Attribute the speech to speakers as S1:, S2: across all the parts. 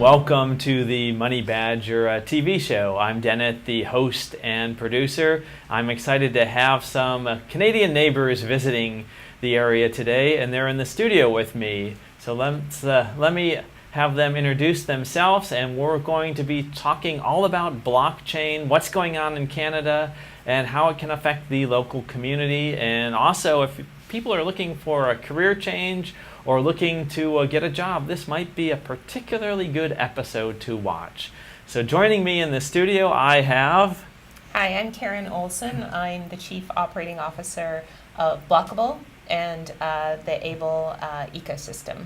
S1: welcome to the Money Badger TV show. I'm Dennett, the host and producer. I'm excited to have some Canadian neighbors visiting the area today, and they're in the studio with me. So let me have them introduce themselves, and we're going to be talking all about blockchain, what's going on in Canada, and how it can affect the local community. And also, if people are looking for a career change or looking to get a job, this might be a particularly good episode to watch. So joining me in the studio, I have...
S2: Hi, I'm Karen Olson. I'm the Chief Operating Officer of Blockable and the abl ecosystem.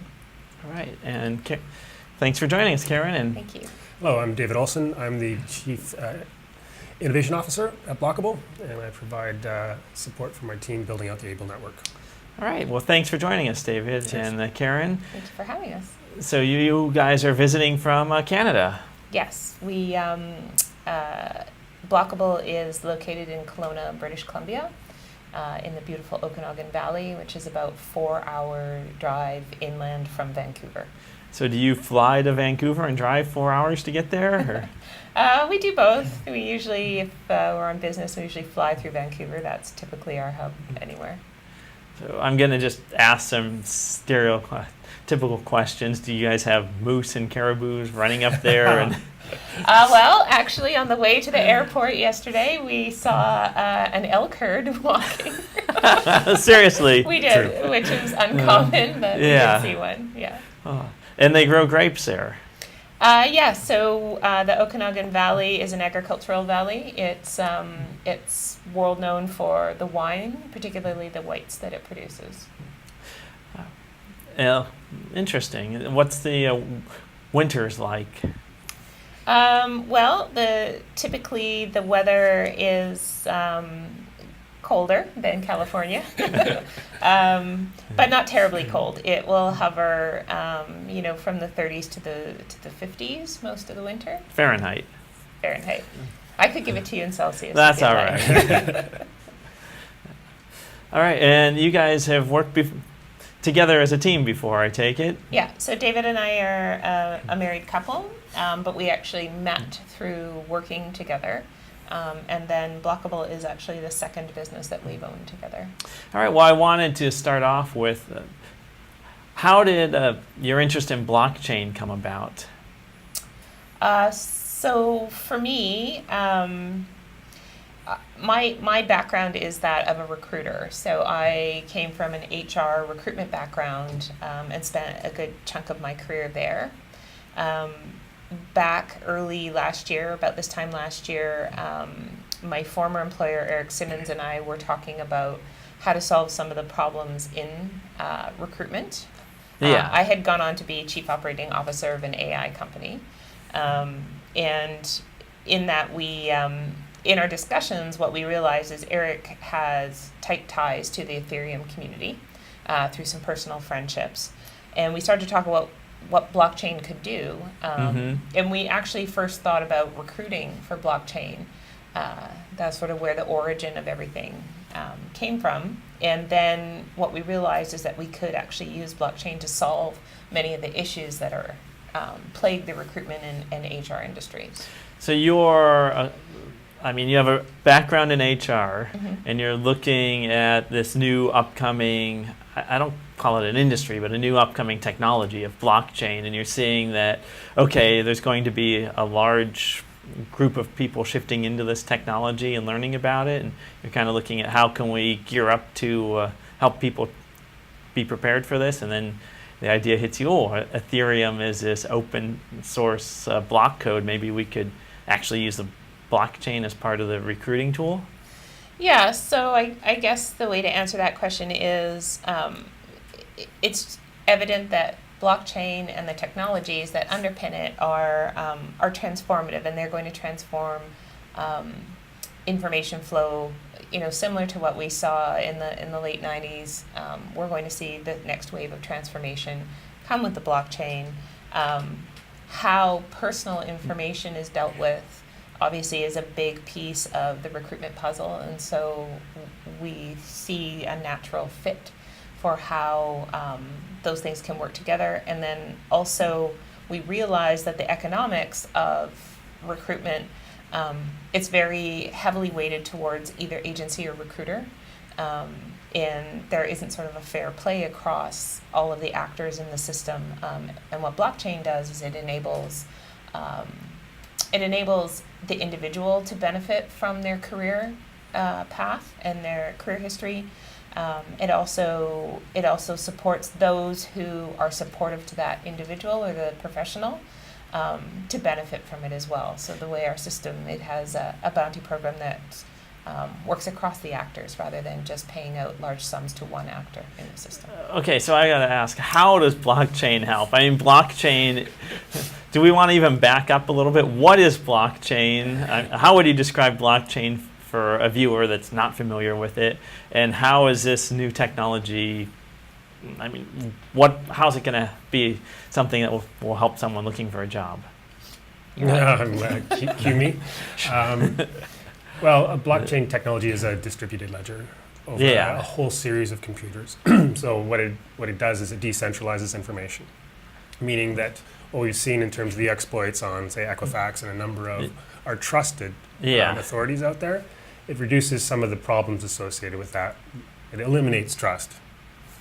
S1: All right, and thanks for joining us, Karen. And
S2: thank you.
S3: Hello, I'm David Olson. I'm the Chief Innovation Officer at Blockable, and I provide support for my team building out the abl network.
S1: All right, well, thanks for joining us, David.
S3: Yes.
S1: And Karen.
S2: Thank you for having us.
S1: So you guys are visiting from Canada.
S2: Yes, we Blockable is located in Kelowna, British Columbia, in the beautiful Okanagan Valley, which is about 4-hour drive inland from Vancouver.
S1: So do you fly to Vancouver and drive 4 hours to get there? Or?
S2: We do both. We usually, if we're on business, we usually fly through Vancouver. That's typically our hub anywhere.
S1: So I'm going to just ask some stereotypical questions. Do you guys have moose and caribous running up there? And
S2: well, actually, on the way to the airport yesterday, we saw an elk herd walking.
S1: Seriously?
S2: We did, which is uncommon, but we did see one, yeah.
S1: Oh. And they grow grapes there?
S2: So the Okanagan Valley is an agricultural valley. It's world known for the wine, particularly the whites that it produces.
S1: Interesting. What's the winters like?
S2: Well, typically the weather is colder than California, but not terribly cold. It will hover, from the 30s to the 50s most of the winter.
S1: Fahrenheit.
S2: I could give it to you in Celsius.
S1: That's all right. All right, and you guys have worked together as a team before, I take it?
S2: Yeah, so David and I are a married couple, but we actually met through working together. And then Blockable is actually the second business that we've owned together. All
S1: right, well, I wanted to start off with, how did your interest in blockchain come about?
S2: So for me, my background is that of a recruiter. So I came from an HR recruitment background and spent a good chunk of my career there. Back early last year, about this time last year, my former employer, Eric Simmons, and I were talking about how to solve some of the problems in recruitment.
S1: Yeah.
S2: I had gone on to be Chief Operating Officer of an AI company. And in that we, in our discussions, what we realized is Eric has tight ties to the Ethereum community through some personal friendships. And we started to talk about what blockchain could do. And we actually first thought about recruiting for blockchain. That's sort of where the origin of everything came from. And then what we realized is that we could actually use blockchain to solve many of the issues that are plague the recruitment and HR industries.
S1: So you have a background in HR, and you're looking at this new upcoming, I don't call it an industry, but a new upcoming technology of blockchain, and you're seeing that, okay, there's going to be a large group of people shifting into this technology and learning about it, and you're kind of looking at how can we gear up to help people be prepared for this, and then the idea hits you, Ethereum is this open source block code, maybe we could actually use the blockchain as part of the recruiting tool?
S2: Yeah, so I guess the way to answer that question is it's evident that blockchain and the technologies that underpin it are transformative, and they're going to transform information flow. Similar to what we saw in the late 90s, we're going to see the next wave of transformation come with the blockchain. How personal information is dealt with, obviously, is a big piece of the recruitment puzzle, and so we see a natural fit for how those things can work together. And then also we realized that the economics of recruitment, it's very heavily weighted towards either agency or recruiter. And there isn't sort of a fair play across all of the actors in the system. And what blockchain does is it enables the individual to benefit from their career path and their career history. It also supports those who are supportive to that individual or the professional to benefit from it as well. So the way our system, it has a bounty program that works across the actors rather than just paying out large sums to one actor in the system.
S1: Okay, so I got to ask, how does blockchain help? I mean, blockchain, do we want to even back up a little bit? What is blockchain? How would you describe blockchain for a viewer that's not familiar with it? And how is this new technology, I mean, how's it going to be something that will help someone looking for a job?
S3: Cue me. Well, a blockchain technology is a distributed ledger over a whole series of computers. So what it does is it decentralizes information, meaning that what we've seen in terms of the exploits on, say, Equifax and a number of our trusted authorities out there, it reduces some of the problems associated with that. It eliminates trust.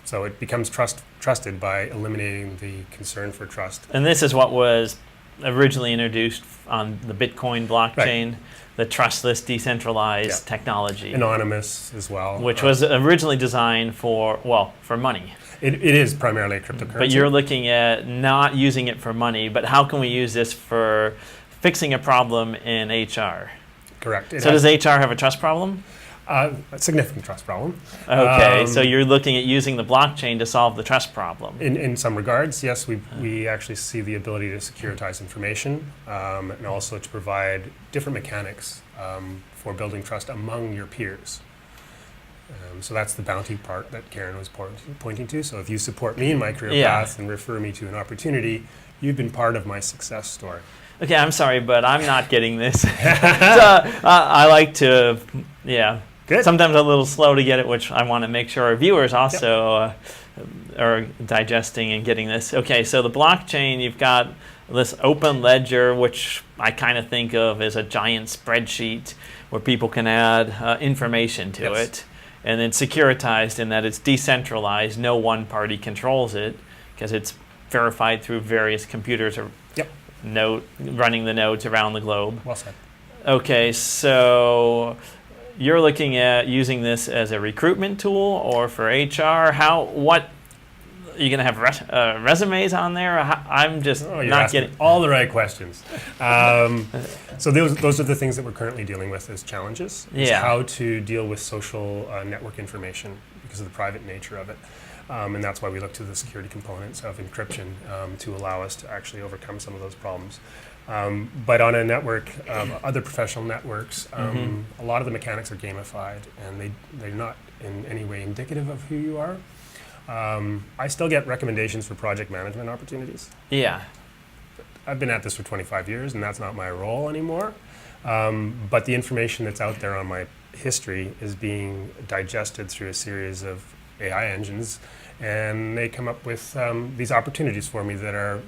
S3: So it becomes trusted by eliminating the concern for trust.
S1: And this is what was originally introduced on the Bitcoin blockchain. Right. The trustless, decentralized technology.
S3: Anonymous as well.
S1: Which was originally designed for money.
S3: It is primarily a cryptocurrency.
S1: But you're looking at not using it for money, but how can we use this for fixing a problem in HR?
S3: Correct.
S1: So does HR have a trust problem?
S3: A significant trust problem.
S1: Okay, so you're looking at using the blockchain to solve the trust problem.
S3: In some regards, yes, we actually see the ability to securitize information and also to provide different mechanics for building trust among your peers. So that's the bounty part that Karen was pointing to. So if you support me in my career path and refer me to an opportunity, you've been part of my success story.
S1: Okay, I'm sorry, but I'm not getting this. I like to,
S3: Good.
S1: Sometimes a little slow to get it, which I want to make sure our viewers also are digesting and getting this. Okay, so the blockchain, you've got this open ledger, which I kind of think of as a giant spreadsheet where people can add information to it. And then securitized in that it's decentralized. No one party controls it because it's verified through various computers or running the nodes around the globe.
S3: Well said.
S1: Okay, so you're looking at using this as a recruitment tool or for HR. What are you going to have resumes on there? I'm just not getting
S3: all the right questions. So those are the things that we're currently dealing with as challenges. Is how to deal with social network information because of the private nature of it. And that's why we look to the security components of encryption to allow us to actually overcome some of those problems. But on a network, other professional networks, a lot of the mechanics are gamified, and they're not in any way indicative of who you are. I still get recommendations for project management opportunities.
S1: Yeah.
S3: I've been at this for 25 years, and that's not my role anymore. But the information that's out there on my history is being digested through a series of AI engines, and they come up with these opportunities for me that are,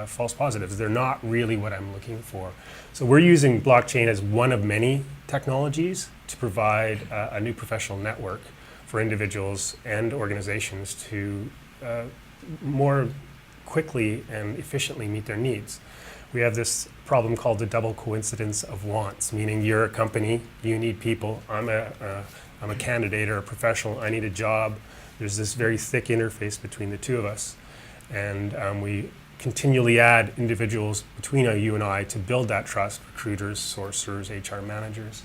S3: false positives. They're not really what I'm looking for. So we're using blockchain as one of many technologies to provide a new professional network for individuals and organizations to more quickly and efficiently meet their needs. We have this problem called the double coincidence of wants, meaning you're a company, you need people. I'm a candidate or a professional, I need a job. There's this very thick interface between the two of us. And we continually add individuals between you and I to build that trust, recruiters, sourcers, HR managers.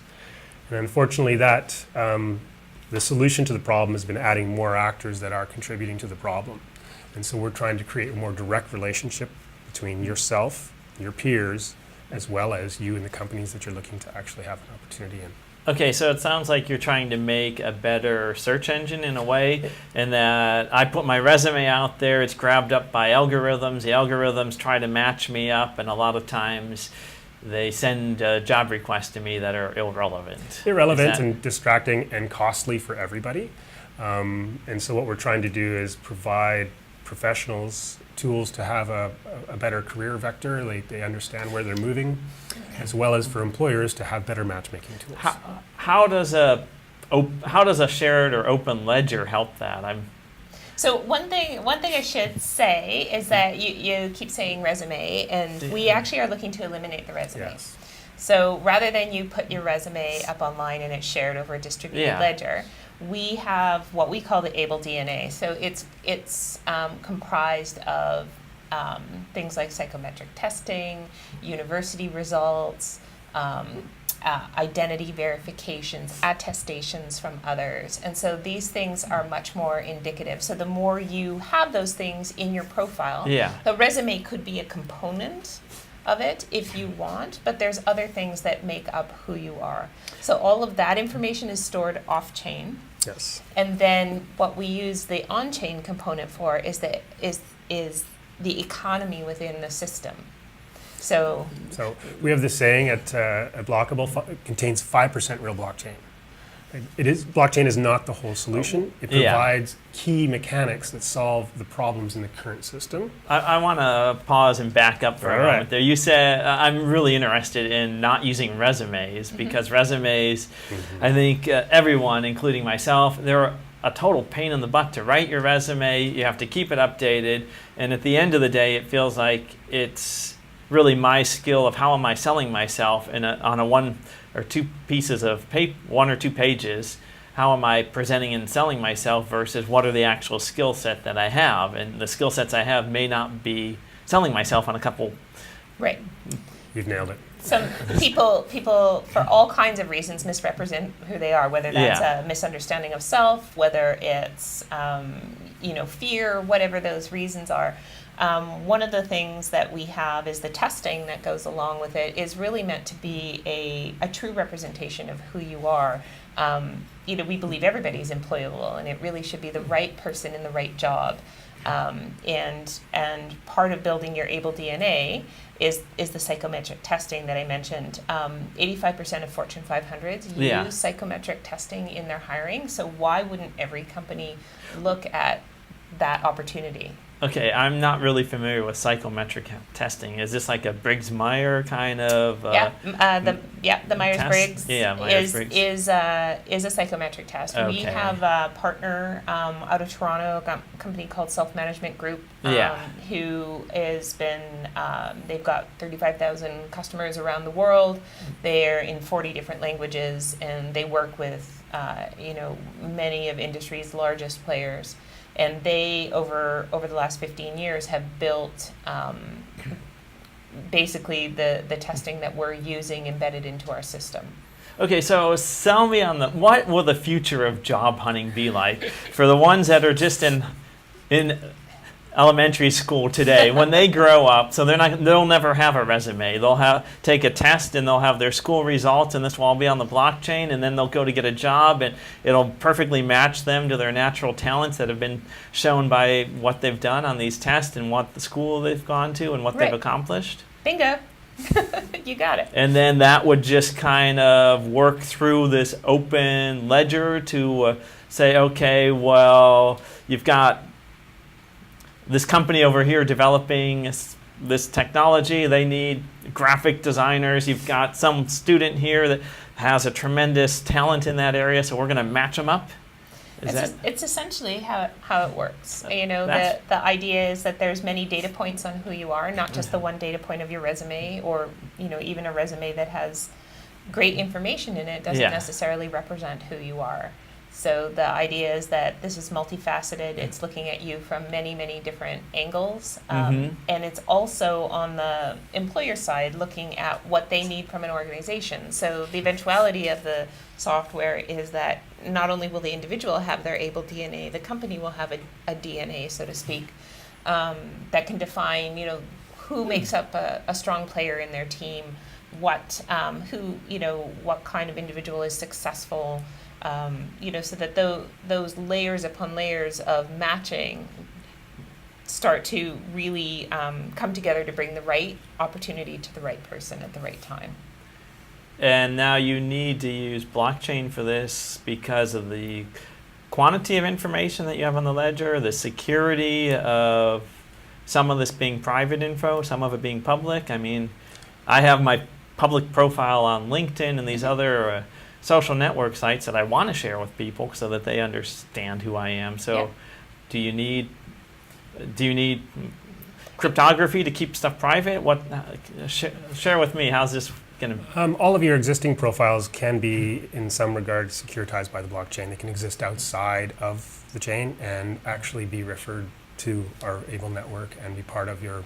S3: And unfortunately the solution to the problem has been adding more actors that are contributing to the problem. And so we're trying to create a more direct relationship between yourself, your peers, as well as you and the companies that you're looking to actually have an opportunity in.
S1: Okay, so it sounds like you're trying to make a better search engine in a way, and that I put my resume out there, it's grabbed up by algorithms, the algorithms try to match me up, and a lot of times they send job requests to me that are irrelevant.
S3: Irrelevant and distracting and costly for everybody. And so what we're trying to do is provide professionals tools to have a better career vector, like they understand where they're moving, as well as for employers to have better matchmaking tools.
S1: How does a shared or open ledger help that?
S2: So one thing I should say is that you keep saying resume, and we actually are looking to eliminate the resume.
S3: Yes.
S2: So rather than you put your resume up online and it's shared over a distributed ledger, we have what we call the abl DNA. So it's comprised of things like psychometric testing, university results, identity verifications, attestations from others. And so these things are much more indicative. So the more you have those things in your profile, the resume could be a component of it if you want, but there's other things that make up who you are. So all of that information is stored off-chain.
S3: Yes.
S2: And then what we use the on-chain component for is the economy within the system. So
S3: we have this saying at Blockable, it contains 5% real blockchain. Blockchain is not the whole solution. It provides key mechanics that solve the problems in the current system.
S1: I want to pause and back up for a moment there. You said, I'm really interested in not using resumes because resumes, I think everyone, including myself, they're a total pain in the butt to write your resume. You have to keep it updated. And at the end of the day, it feels like it's really my skill of how am I selling myself on a one or two pieces of paper, 1 or 2 pages. How am I presenting and selling myself versus what are the actual skill set that I have? And the skill sets I have may not be selling myself on a couple.
S2: Right.
S3: You've nailed it.
S2: Some people for all kinds of reasons misrepresent who they are, whether that's a misunderstanding of self, whether it's fear, whatever those reasons are. One of the things that we have is the testing that goes along with it is really meant to be a true representation of who you are. We believe everybody's employable, and it really should be the right person in the right job. And part of building your abl DNA is the psychometric testing that I mentioned. 85% of Fortune 500s use psychometric testing in their hiring. So why wouldn't every company look at that opportunity?
S1: Okay, I'm not really familiar with psychometric testing. Is this like a Briggs-Meyer kind of?
S2: The Myers-Briggs is a psychometric test.
S1: Okay.
S2: We have a partner out of Toronto, a company called Self Management Group, who has been. They've got 35,000 customers around the world. They're in 40 different languages, and they work with many of industry's largest players. And they, over the last 15 years, have built basically the testing that we're using embedded into our system.
S1: Okay, so sell me on what will the future of job hunting be like for the ones that are just in elementary school today when they grow up? So they'll never have a resume. They'll take a test and they'll have their school results, and this will all be on the blockchain, and then they'll go to get a job and it'll perfectly match them to their natural talents that have been shown by what they've done on these tests and what the school they've gone to and what they've accomplished.
S2: Bingo. You got it.
S1: And then that would just kind of work through this open ledger to say, okay, well, you've got this company over here developing this technology. They need graphic designers. You've got some student here that has a tremendous talent in that area, so we're going to match them up.
S2: It's essentially how it works. The idea is that there's many data points on who you are, not just the one data point of your resume, or even a resume that has great information in it doesn't necessarily represent who you are. So the idea is that this is multifaceted. It's looking at you from many, many different angles. And it's also on the employer side looking at what they need from an organization. So the eventuality of the software is that not only will the individual have their abl DNA, the company will have a DNA, so to speak, that can define, who makes up a strong player in their team, what kind of individual is successful, so that those layers upon layers of matching start to really come together to bring the right opportunity to the right person at the right time.
S1: And now you need to use blockchain for this because of the quantity of information that you have on the ledger, the security of some of this being private info, some of it being public? I mean, I have my public profile on LinkedIn and these other social network sites that I want to share with people so that they understand who I am. So,
S2: Yeah.
S1: do you need cryptography to keep stuff private? What share with me? How's this going to?
S3: All of your existing profiles can be, in some regards, securitized by the blockchain. They can exist outside of the chain and actually be referred to our abl network and be part of your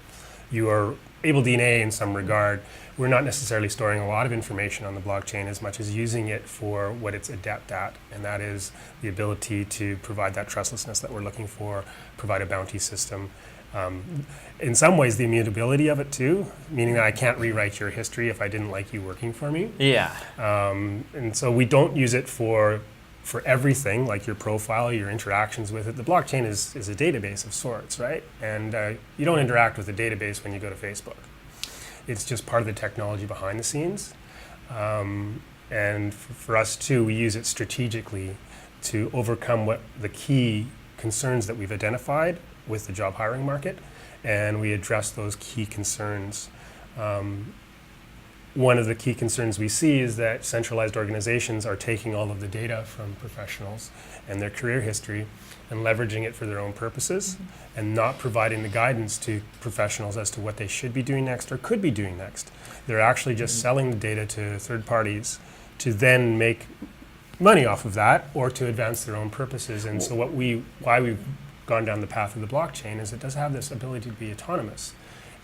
S3: abl DNA in some regard. We're not necessarily storing a lot of information on the blockchain as much as using it for what it's adept at, and that is the ability to provide that trustlessness that we're looking for, provide a bounty system. In some ways, the immutability of it too, meaning that I can't rewrite your history if I didn't like you working for me.
S1: Yeah.
S3: And so we don't use it for everything, like your profile, your interactions with it. The blockchain is a database of sorts, right? And you don't interact with the database when you go to Facebook. It's just part of the technology behind the scenes. And for us too, we use it strategically to overcome what the key concerns that we've identified with the job hiring market, and we address those key concerns. One of the key concerns we see is that centralized organizations are taking all of the data from professionals and their career history and leveraging it for their own purposes, and not providing the guidance to professionals as to what they should be doing next or could be doing next. They're actually just selling the data to third parties to then make money off of that or to advance their own purposes. And so why we've gone down the path of the blockchain is it does have this ability to be autonomous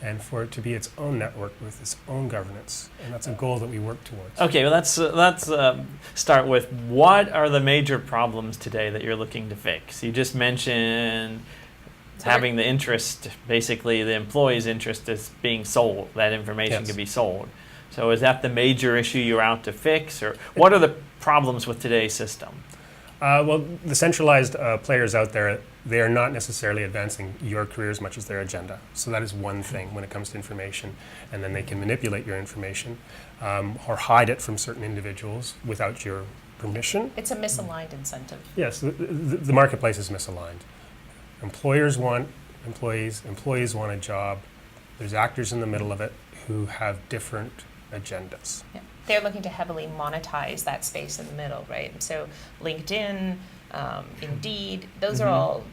S3: and for it to be its own network with its own governance. And that's a goal that we work towards.
S1: Okay, well, let's start with what are the major problems today that you're looking to fix? You just mentioned having the interest, basically the employee's interest is being sold. That information can be sold. So is that the major issue you're out to fix? Or what are the problems with today's system?
S3: Well, the centralized players out there, they are not necessarily advancing your career as much as their agenda. So that is one thing when it comes to information. And then they can manipulate your information or hide it from certain individuals without your permission.
S2: It's a misaligned incentive.
S3: Yes, the marketplace is misaligned. Employers want employees, employees want a job. There's actors in the middle of it who have different agendas.
S2: Yeah. They're looking to heavily monetize that space in the middle, right? So LinkedIn, Indeed, those are all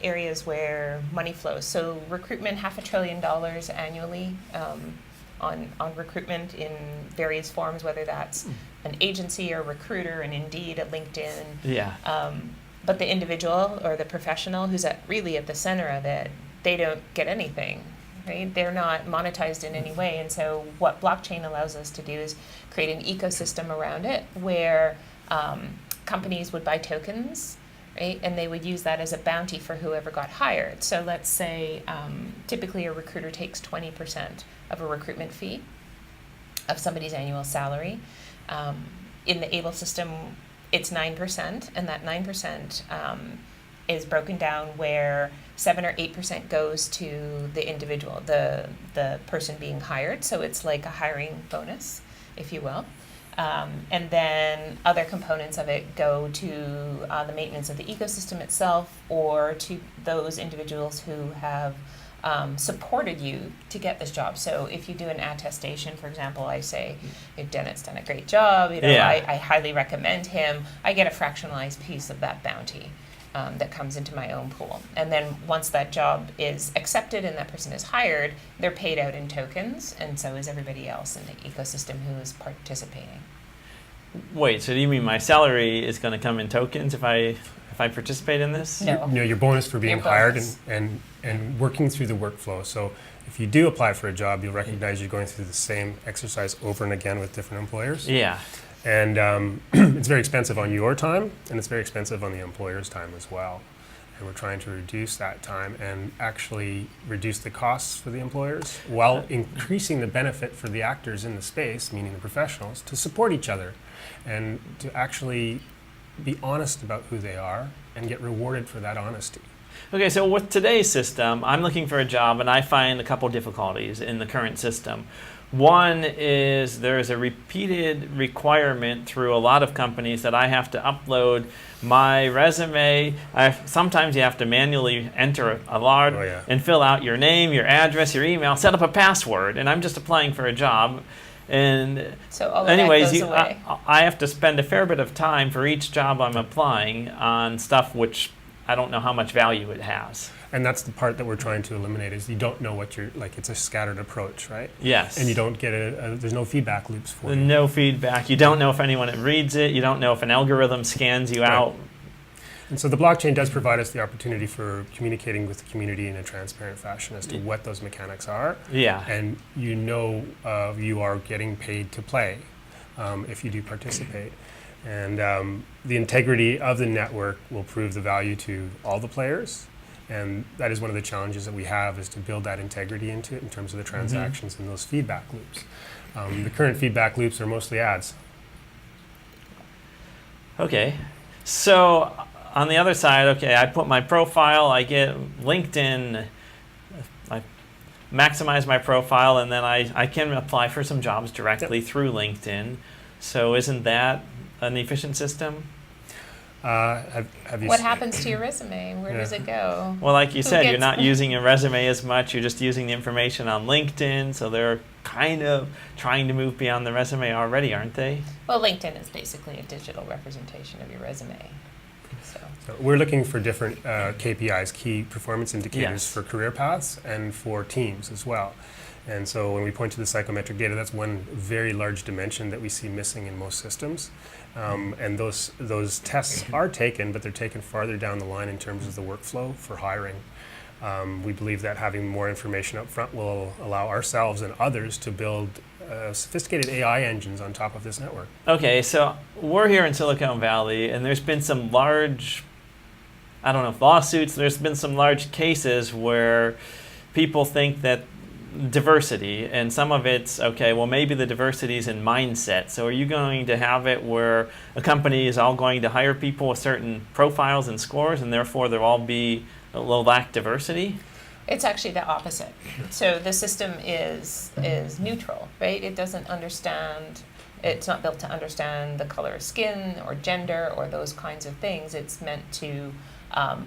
S2: areas where money flows. So recruitment, $500 billion annually on recruitment in various forms, whether that's an agency or recruiter, and Indeed, at LinkedIn.
S1: Yeah.
S2: But the individual or the professional who's really at the center of it, they don't get anything. Right? They're not monetized in any way, and so what blockchain allows us to do is create an ecosystem around it where companies would buy tokens, right? And they would use that as a bounty for whoever got hired. So let's say typically a recruiter takes 20% of a recruitment fee of somebody's annual salary. In the ABLE system, it's 9%, and that 9% is broken down where 7 or 8% goes to the individual, the person being hired. So it's like a hiring bonus, if you will. And then other components of it go to the maintenance of the ecosystem itself, or to those individuals who have supported you to get this job. So if you do an attestation, for example, I say, Dennett's done a great job, I highly recommend him, I get a fractionalized piece of that bounty. That comes into my own pool. And then once that job is accepted and that person is hired, they're paid out in tokens, and so is everybody else in the ecosystem who is participating.
S1: Wait, so do you mean my salary is going to come in tokens if I participate in this?
S2: No.
S3: Your bonus for being hired and working through the workflow. So if you do apply for a job, you'll recognize you're going through the same exercise over and again with different employers.
S1: Yeah.
S3: And it's very expensive on your time, and it's very expensive on the employer's time as well. And we're trying to reduce that time and actually reduce the costs for the employers while increasing the benefit for the actors in the space, meaning the professionals, to support each other and to actually be honest about who they are and get rewarded for that honesty.
S1: Okay, so with today's system, I'm looking for a job and I find a couple difficulties in the current system. One is there's a repeated requirement through a lot of companies that I have to upload my resume. Sometimes you have to manually enter a log and fill out your name, your address, your email, set up a password, and I'm just applying for a job. And
S2: so all of
S1: anyways,
S2: that goes away.
S1: I have to spend a fair bit of time for each job I'm applying on stuff which I don't know how much value it has.
S3: And that's the part that we're trying to eliminate, is you don't know what you're, like, it's a scattered approach, right?
S1: Yes.
S3: And you don't get there's no feedback loops for you.
S1: No feedback. You don't know if anyone reads it. You don't know if an algorithm scans you out.
S3: And so the blockchain does provide us the opportunity for communicating with the community in a transparent fashion as to what those mechanics are.
S1: Yeah.
S3: And you are getting paid to play if you do participate. And the integrity of the network will prove the value to all the players. And that is one of the challenges that we have, is to build that integrity into it in terms of the transactions and those feedback loops. The current feedback loops are mostly ads.
S1: Okay. So on the other side, I put my profile, I get LinkedIn, I maximize my profile, and then I can apply for some jobs directly through LinkedIn. So isn't that an efficient system?
S3: Have you
S2: What happens to your resume? Where does it go?
S1: Well, like you said, you're
S2: gets
S1: not using your resume as much. You're just using the information on LinkedIn. So they're kind of trying to move beyond the resume already, aren't they?
S2: Well, LinkedIn is basically a digital representation of your resume. So
S3: we're looking for different KPIs, key performance indicators, for career paths and for teams as well. And so when we point to the psychometric data, that's one very large dimension that we see missing in most systems. And those tests are taken, but they're taken farther down the line in terms of the workflow for hiring. We believe that having more information up front will allow ourselves and others to build sophisticated AI engines on top of this network.
S1: Okay, so we're here in Silicon Valley, and there's been some large, I don't know if lawsuits, there's been some large cases where people think that diversity, and some of it's, well, maybe the diversity is in mindset. So are you going to have it where a company is all going to hire people with certain profiles and scores, and therefore they'll lack diversity?
S2: it's actually the opposite. So the system is neutral, right? It doesn't understand. It's not built to understand the color of skin or gender or those kinds of things. It's meant to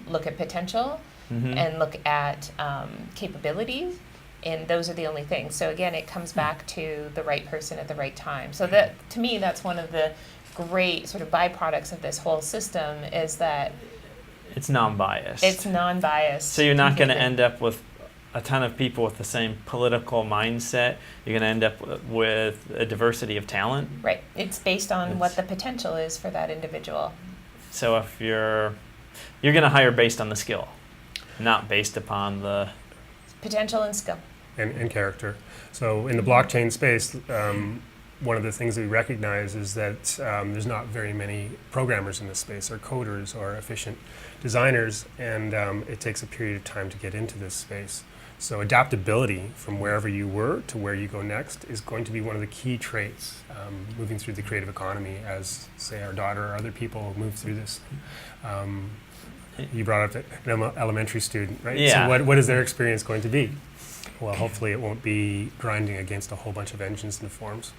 S2: look at potential and look at capabilities. And those are the only things. So again, it comes back to the right person at the right time. So that, to me, that's one of the great sort of byproducts of this whole system, is that
S1: it's non-biased.
S2: It's non-biased.
S1: So you're not going to end up with a ton of people with the same political mindset. You're going to end up with a diversity of talent.
S2: Right. It's based on what the potential is for that individual.
S1: So if you're going to hire based on the skill, not based upon the
S2: potential and skill.
S3: And character. So in the blockchain space, one of the things that we recognize is that there's not very many programmers in this space, or coders, or efficient designers, and it takes a period of time to get into this space. So adaptability from wherever you were to where you go next is going to be one of the key traits moving through the creative economy, as, say, our daughter or other people move through this. You brought up an elementary student, right?
S1: Yeah.
S3: So what is their experience going to be? Well, hopefully it won't be grinding against a whole bunch of engines and forms.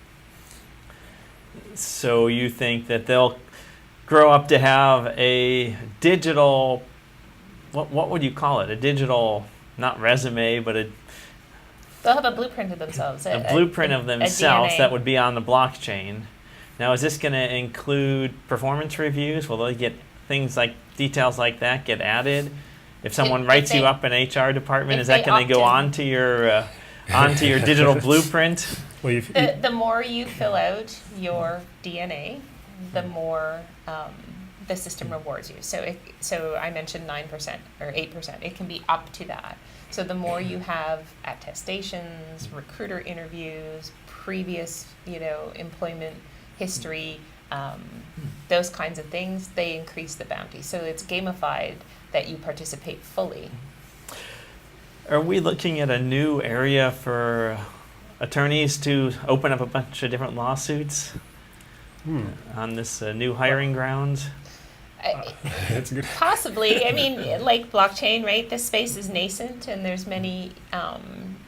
S1: So you think that they'll grow up to have a digital, what would you call it? A digital, not resume, but
S2: they'll have a blueprint of themselves.
S1: A blueprint of themselves
S2: DNA.
S1: that would be on the blockchain. Now, is this going to include performance reviews? Will they get things like details like that get added? If someone writes you up in HR department, is that going to go onto your digital blueprint?
S3: Well,
S2: the more you fill out your DNA, the more the system rewards you. So I mentioned 9% or 8%. It can be up to that. So the more you have attestations, recruiter interviews, previous employment history, those kinds of things, they increase the bounty. So it's gamified that you participate fully.
S1: Are we looking at a new area for attorneys to open up a bunch of different lawsuits on this new hiring grounds?
S3: That's good.
S2: Possibly. I mean, like blockchain, right? This space is nascent, and there's many,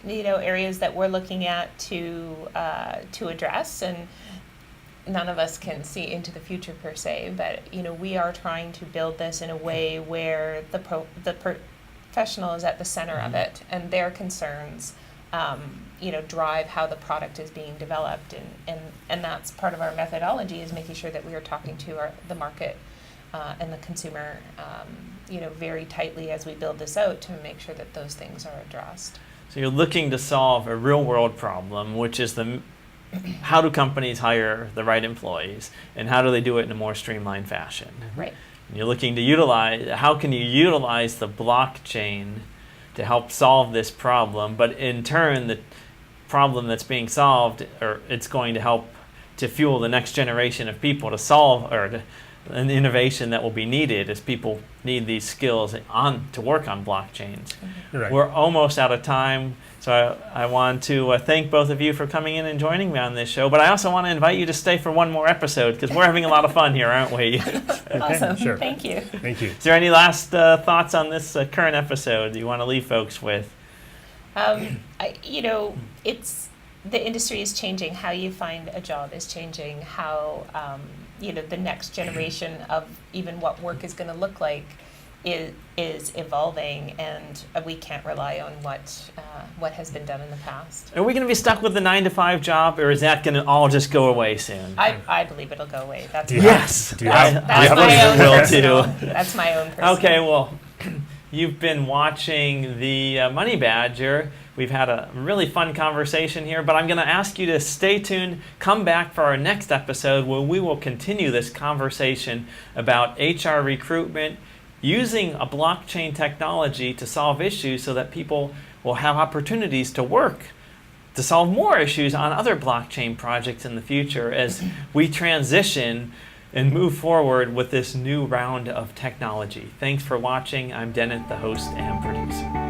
S2: areas that we're looking at to address, and none of us can see into the future per se. But we are trying to build this in a way where the professional is at the center of it, and their concerns, drive how the product is being developed, and that's part of our methodology, is making sure that we are talking to the market. And the consumer, very tightly as we build this out to make sure that those things are addressed.
S1: So you're looking to solve a real world problem, which is how do companies hire the right employees, and how do they do it in a more streamlined fashion?
S2: Right.
S1: And you're looking to how can you utilize the blockchain to help solve this problem, but in turn the problem that's being solved, or it's going to help to fuel the next generation of people to solve, or an innovation that will be needed as people need these skills to work on blockchains.
S3: Right.
S1: We're almost out of time, so I want to thank both of you for coming in and joining me on this show, but I also want to invite you to stay for one more episode, because we're having a lot of fun here, aren't we?
S2: Awesome.
S3: Sure.
S2: Thank you.
S3: Thank you.
S1: Is there any last thoughts on this current episode that you want to leave folks with?
S2: It's the industry is changing. How you find a job is changing. How the next generation of even what work is going to look like is evolving, and we can't rely on what has been done in the past.
S1: Are we going to be stuck with the 9-to-5 job, or is that going to all just go away soon?
S2: I believe it'll go away. That's
S1: Yes.
S2: that's my own personal. That's my own personal.
S1: Okay, well, you've been watching the Money Badger. We've had a really fun conversation here, but I'm going to ask you to stay tuned, come back for our next episode where we will continue this conversation about HR recruitment using a blockchain technology to solve issues so that people will have opportunities to work to solve more issues on other blockchain projects in the future as we transition and move forward with this new round of technology. Thanks for watching. I'm Dennett, the host and producer.